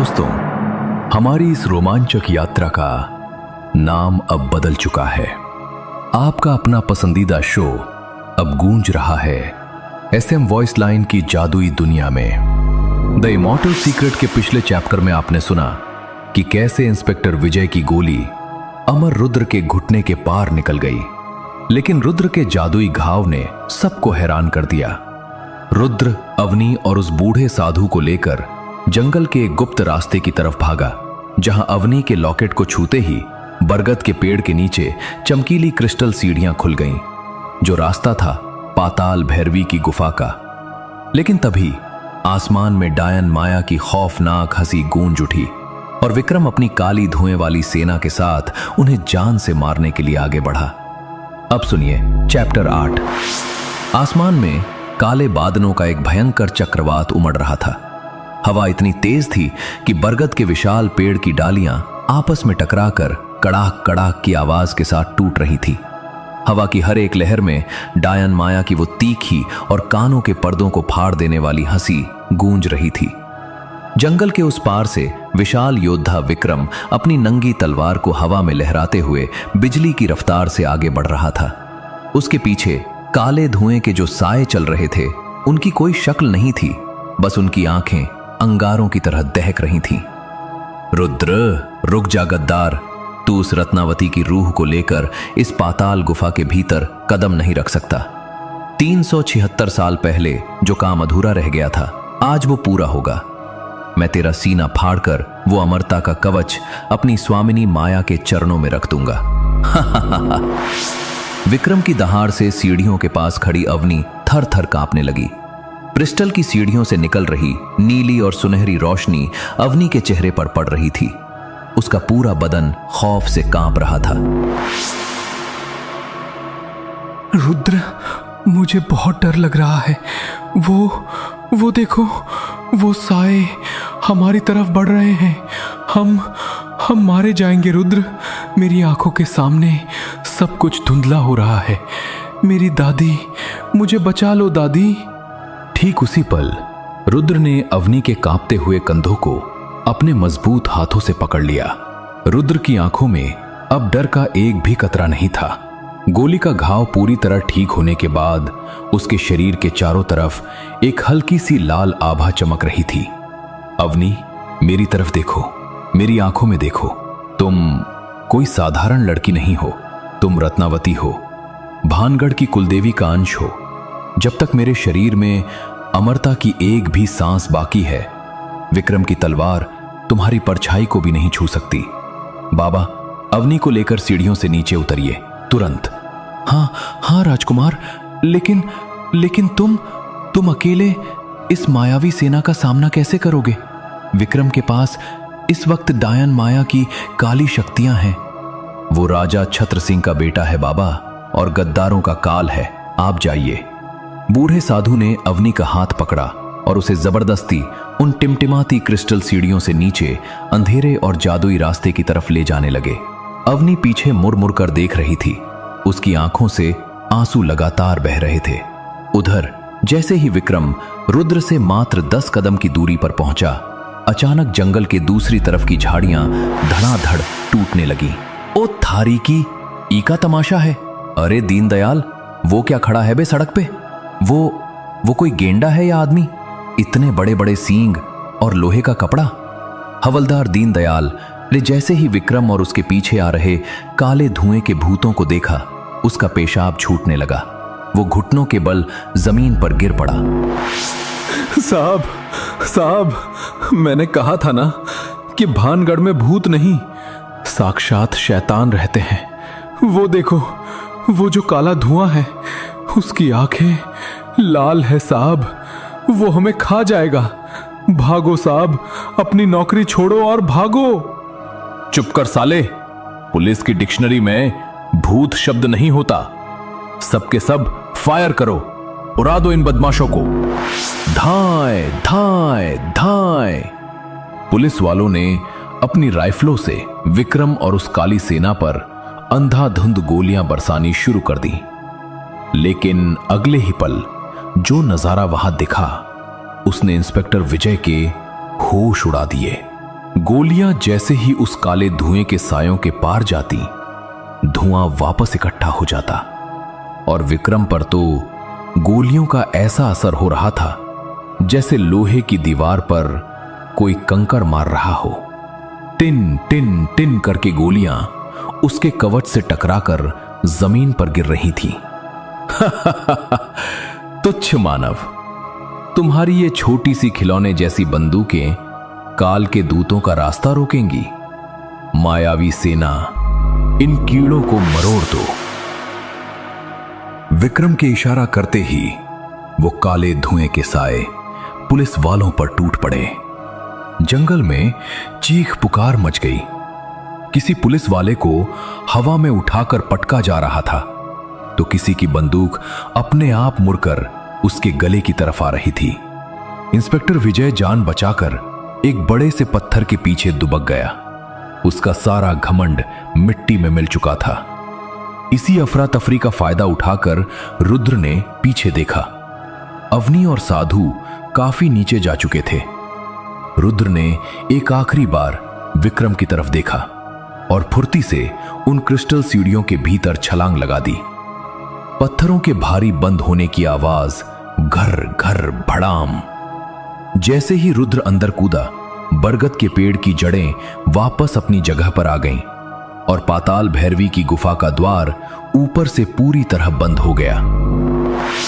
दोस्तों, हमारी इस रोमांचक यात्रा का नाम अब बदल चुका है। आपका अपना पसंदीदा शो अब गूंज रहा है एसएम वॉइस लाइन की जादुई दुनिया में। द इमॉर्टल सीक्रेट के पिछले चैप्टर में आपने सुना कि कैसे इंस्पेक्टर विजय की गोली अमर रुद्र के घुटने के पार निकल गई, लेकिन रुद्र के जादुई घाव ने सबको हैरान कर दिया। रुद्र अवनी और उस बूढ़े साधु को लेकर जंगल के एक गुप्त रास्ते की तरफ भागा, जहां अवनी के लॉकेट को छूते ही बरगद के पेड़ के नीचे चमकीली क्रिस्टल सीढ़ियां खुल गईं, जो रास्ता था पाताल भैरवी की गुफा का। लेकिन तभी आसमान में डायन माया की खौफनाक हंसी गूंज उठी और विक्रम अपनी काली धुएं वाली सेना के साथ उन्हें जान से मारने के लिए आगे बढ़ा। अब सुनिए चैप्टर 8। आसमान में काले बादलों का एक भयंकर चक्रवात उमड़ रहा था। हवा इतनी तेज थी कि बरगद के विशाल पेड़ की डालियां आपस में टकराकर कड़ाक कड़ाक की आवाज के साथ टूट रही थी। हवा की हर एक लहर में डायन माया की वो तीखी और कानों के पर्दों को फाड़ देने वाली हंसी गूंज रही थी। जंगल के उस पार से विशाल योद्धा विक्रम अपनी नंगी तलवार को हवा में लहराते हुए बिजली की रफ्तार से आगे बढ़ रहा था। उसके पीछे काले धुएं के जो साए चल रहे थे, उनकी कोई शक्ल नहीं थी, बस उनकी आंखें अंगारों की तरह दहक रही थीं। रुद्र, रुक जा गद्दार, तू उस रत्नावती की रूह को लेकर इस पाताल गुफा के भीतर कदम नहीं रख सकता। 376 साल पहले जो काम अधूरा रह गया था, आज वो पूरा होगा। मैं तेरा सीना फाड़कर वो अमरता का कवच अपनी स्वामिनी माया के चरणों में रख दूंगा। विक्रम की दहाड़ से सीढ़ियों के पास खड़ी अवनी थर थर कांपने लगी। क्रिस्टल की सीढ़ियों से निकल रही नीली और सुनहरी रोशनी अवनी के चेहरे पर पड़ रही थी। उसका पूरा बदन खौफ से कांप रहा था। रुद्र, मुझे बहुत डर लग रहा है। वो देखो, वो साए हमारी तरफ बढ़ रहे हैं। हम मारे जाएंगे रुद्र। मेरी आंखों के सामने सब कुछ धुंधला हो रहा है। मेरी दादी, मुझे बचा लो दादी। ठीक उसी पल रुद्र ने अवनी के कांपते हुए कंधों को अपने मजबूत हाथों से पकड़ लिया। रुद्र की आंखों में अब डर का एक भी कतरा नहीं था। गोली का घाव पूरी तरह ठीक होने के बाद उसके शरीर के चारों तरफ एक हल्की सी लाल आभा चमक रही थी। अवनी, मेरी तरफ देखो, मेरी आंखों में देखो। तुम कोई साधारण लड़की नहीं हो, तुम रत्नावती हो, भानगढ़ की कुलदेवी का अंश हो। जब तक मेरे शरीर में अमरता की एक भी सांस बाकी है, विक्रम की तलवार तुम्हारी परछाई को भी नहीं छू सकती। बाबा, अवनी को लेकर सीढ़ियों से नीचे उतरिए, तुरंत। हाँ राजकुमार, लेकिन तुम अकेले इस मायावी सेना का सामना कैसे करोगे? विक्रम के पास इस वक्त डायन माया की काली शक्तियां हैं। वो राजा छत्र सिंह का बेटा है बाबा, और गद्दारों का काल है। आप जाइए। बूढ़े साधु ने अवनी का हाथ पकड़ा और उसे जबरदस्ती उन टिमटिमाती क्रिस्टल सीढ़ियों से नीचे अंधेरे और जादुई रास्ते की तरफ ले जाने लगे। अवनी पीछे मुड़ मुड़ कर देख रही थी। उसकी आंखों से आंसू लगातार बह रहे थे। उधर जैसे ही विक्रम रुद्र से मात्र 10 कदम की दूरी पर पहुंचा, अचानक जंगल के दूसरी तरफ की झाड़ियां धड़ाधड़ टूटने लगी। ओ थारी की ई का तमाशा है। अरे दीनदयाल, वो क्या खड़ा है बे सड़क पे? वो कोई गेंडा है या आदमी? इतने बड़े बड़े सींग और लोहे का कपड़ा। हवलदार दीनदयाल ने जैसे ही विक्रम और उसके पीछे आ रहे काले धुएं के भूतों को देखा, उसका पेशाब छूटने लगा। वो घुटनों के बल जमीन पर गिर पड़ा। साहब, मैंने कहा था ना कि भानगढ़ में भूत नहीं, साक्षात शैतान रहते हैं। वो देखो, वो जो काला धुआं है, उसकी आंखें लाल है साहब। वो हमें खा जाएगा। भागो साहब, अपनी नौकरी छोड़ो और भागो। चुप कर साले, पुलिस की डिक्शनरी में भूत शब्द नहीं होता। सबके सब फायर करो, उड़ा दो इन बदमाशों को। धाए धाए धाए। पुलिस वालों ने अपनी राइफलों से विक्रम और उस काली सेना पर अंधाधुंध गोलियां बरसानी शुरू कर दी। लेकिन अगले ही पल जो नजारा वहां दिखा, उसने इंस्पेक्टर विजय के होश उड़ा दिए। गोलियां जैसे ही उस काले धुएं के सायों के पार जाती, धुआं वापस इकट्ठा हो जाता और विक्रम पर तो गोलियों का ऐसा असर हो रहा था जैसे लोहे की दीवार पर कोई कंकड़ मार रहा हो। टिन टिन टिन करके गोलियां उसके कवच से टकराकर जमीन पर गिर रही थी। तुच्छ मानव, तुम्हारी ये छोटी सी खिलौने जैसी बंदूकें काल के दूतों का रास्ता रोकेंगी। मायावी सेना, इन कीड़ों को मरोड़ दो। विक्रम के इशारा करते ही वो काले धुएं के साए पुलिस वालों पर टूट पड़े। जंगल में चीख पुकार मच गई। किसी पुलिस वाले को हवा में उठाकर पटका जा रहा था तो किसी की बंदूक अपने आप मुड़कर उसके गले की तरफ आ रही थी। इंस्पेक्टर विजय जान बचाकर एक बड़े से पत्थर के पीछे दुबक गया। उसका सारा घमंड मिट्टी में मिल चुका था। इसी अफरा तफरी का फायदा उठाकर रुद्र ने पीछे देखा। अवनी और साधु काफी नीचे जा चुके थे। रुद्र ने एक आखिरी बार विक्रम की तरफ देखा और फुर्ती से उन क्रिस्टल सीढ़ियों के भीतर छलांग लगा दी। पत्थरों के भारी बंद होने की आवाज घर घर भड़ाम। जैसे ही रुद्र अंदर कूदा, बरगद के पेड़ की जड़ें वापस अपनी जगह पर आ गईं और पाताल भैरवी की गुफा का द्वार ऊपर से पूरी तरह बंद हो गया।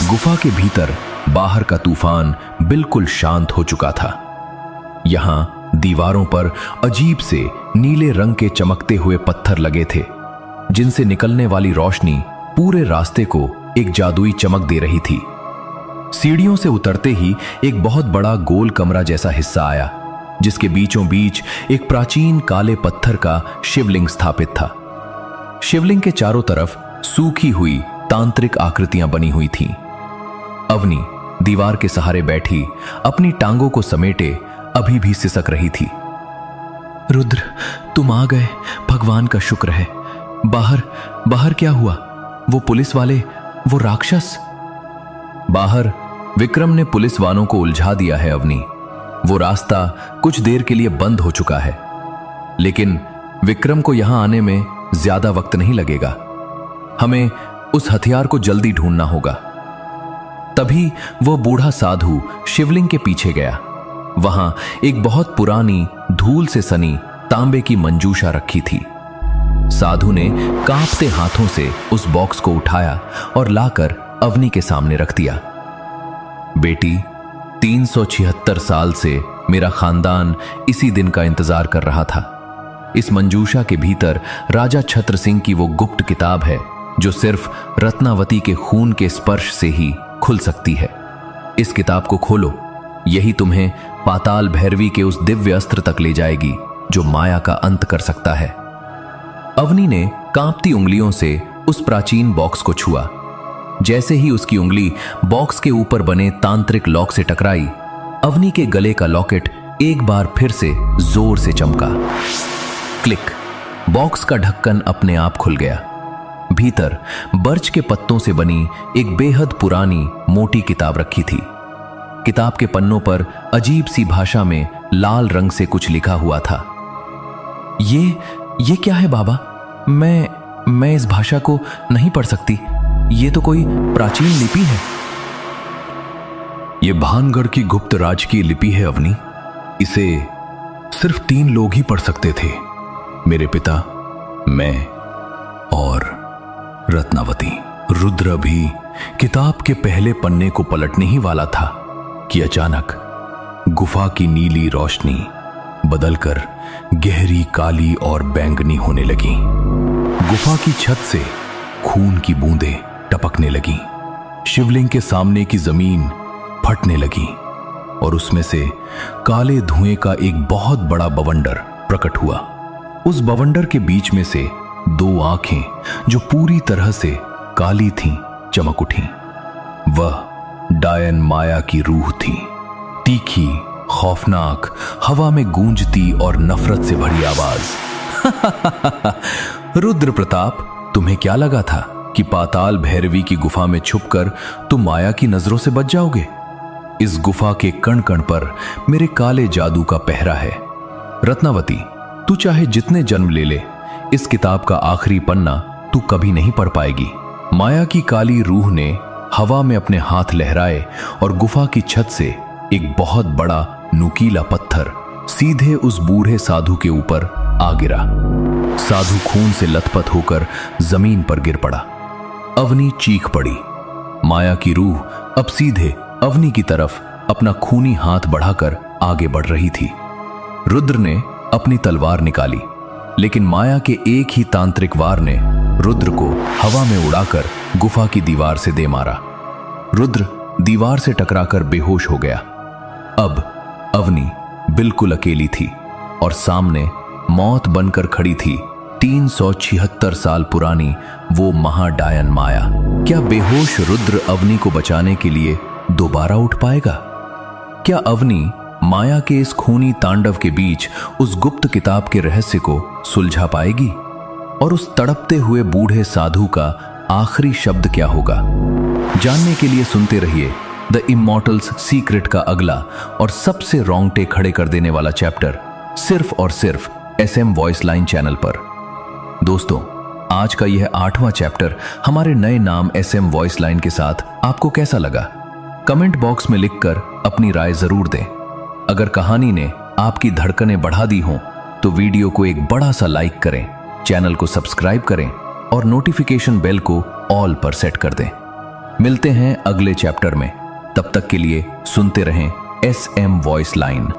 गुफा के भीतर बाहर का तूफान बिल्कुल शांत हो चुका था। यहां दीवारों पर अजीब से नीले रंग के चमकते हुए पत्थर लगे थे, जिनसे निकलने वाली रोशनी पूरे रास्ते को एक जादुई चमक दे रही थी। सीढ़ियों से उतरते ही एक बहुत बड़ा गोल कमरा जैसा हिस्सा आया, जिसके बीचों बीच एक प्राचीन काले पत्थर का शिवलिंग स्थापित था। शिवलिंग के चारों तरफ सूखी हुई तांत्रिक आकृतियां बनी हुई थीं। अवनी दीवार के सहारे बैठी अपनी टांगों को समेटे अभी भी सिसक रही थी। रुद्र, तुम आ गए, भगवान का शुक्र है। बाहर क्या हुआ? वो पुलिस वाले, वो राक्षस? बाहर विक्रम ने पुलिस वालों को उलझा दिया है अवनी। वो रास्ता कुछ देर के लिए बंद हो चुका है, लेकिन विक्रम को यहां आने में ज्यादा वक्त नहीं लगेगा। हमें उस हथियार को जल्दी ढूंढना होगा। तभी वो बूढ़ा साधु शिवलिंग के पीछे गया। वहां एक बहुत पुरानी धूल से सनी तांबे की मंजूषा रखी थी। साधु ने कांपते हाथों से उस बॉक्स को उठाया और लाकर अवनी के सामने रख दिया। बेटी, 376 साल से मेरा खानदान इसी दिन का इंतजार कर रहा था। इस मंजूषा के भीतर राजा छत्र सिंह की वो गुप्त किताब है जो सिर्फ रत्नावती के खून के स्पर्श से ही खुल सकती है। इस किताब को खोलो, यही तुम्हें पाताल भैरवी के उस दिव्य अस्त्र तक ले जाएगी जो माया का अंत कर सकता है। अवनी ने कांपती उंगलियों से उस प्राचीन बॉक्स को छुआ। जैसे ही उसकी उंगली बॉक्स के ऊपर बने तांत्रिक लॉक से टकराई, अवनी के गले का लॉकेट एक बार फिर से जोर से चमका। क्लिक, बॉक्स का ढक्कन अपने आप खुल गया। भीतर बर्च के पत्तों से बनी एक बेहद पुरानी मोटी किताब रखी थी। किताब के पन्नों पर अजीब सी भाषा में लाल रंग से कुछ लिखा हुआ था। ये क्या है बाबा? मैं इस भाषा को नहीं पढ़ सकती। ये तो कोई प्राचीन लिपि है। ये भानगढ़ की गुप्त राज की लिपि है अवनी। इसे सिर्फ 3 लोग ही पढ़ सकते थे, मेरे पिता, मैं और रत्नावती। रुद्र भी किताब के पहले पन्ने को पलटने ही वाला था कि अचानक गुफा की नीली रोशनी बदलकर गहरी काली और बैंगनी होने लगी। गुफा की छत से खून की बूंदें टपकने लगी। शिवलिंग के सामने की जमीन फटने लगी और उसमें से काले धुएं का एक बहुत बड़ा बवंडर प्रकट हुआ। उस बवंडर के बीच में से 2 आंखें जो पूरी तरह से काली थीं चमक उठी। वह डायन माया की रूह थी, तीखी, खौफनाक, हवा में गूंजती और नफरत से भरी आवाज। रुद्र प्रताप, तुम्हें क्या लगा था कि पाताल भैरवी की गुफा में छुपकर तुम माया की नजरों से बच जाओगे? इस गुफा के कण कण पर मेरे काले जादू का पहरा है। रत्नावती, तू चाहे जितने जन्म ले ले, इस किताब का आखिरी पन्ना तू कभी नहीं पढ़ पाएगी। माया की काली रूह ने हवा में अपने हाथ लहराए और गुफा की छत से एक बहुत बड़ा नुकीला पत्थर सीधे उस बूढ़े साधु के ऊपर आ गिरा। साधु खून से लथपथ होकर जमीन पर गिर पड़ा। अवनी चीख पड़ी। माया की रूह अब सीधे अवनी की तरफ अपना खूनी हाथ बढ़ाकर आगे बढ़ रही थी। रुद्र ने अपनी तलवार निकाली, लेकिन माया के एक ही तांत्रिक वार ने रुद्र को हवा में उड़ाकर गुफा की दीवार से दे मारा। रुद्र दीवार से टकराकर बेहोश हो गया। अब अवनी बिल्कुल अकेली थी और सामने मौत बनकर खड़ी थी 376 साल पुरानी वो महाडायन माया। क्या बेहोश रुद्र अवनी को बचाने के लिए दोबारा उठ पाएगा? क्या अवनी माया के इस खूनी तांडव के बीच उस गुप्त किताब के रहस्य को सुलझा पाएगी? और उस तड़पते हुए बूढ़े साधु का आखिरी शब्द क्या होगा? जानने के लिए सुनते रहिए द इमॉर्टल्स सीक्रेट का अगला और सबसे रोंगटे खड़े कर देने वाला चैप्टर सिर्फ और सिर्फ SM वॉइस लाइन चैनल पर। दोस्तों, आज का यह 8वां चैप्टर हमारे नए नाम SM वॉइस लाइन के साथ आपको कैसा लगा? कमेंट बॉक्स में लिखकर अपनी राय जरूर दें। अगर कहानी ने आपकी धड़कनें बढ़ा दी हों तो वीडियो को एक बड़ा सा लाइक करें, चैनल को सब्सक्राइब करें और नोटिफिकेशन बेल को ऑल पर सेट कर दें। मिलते हैं अगले चैप्टर में। तब तक के लिए सुनते रहें SM वॉइस लाइन।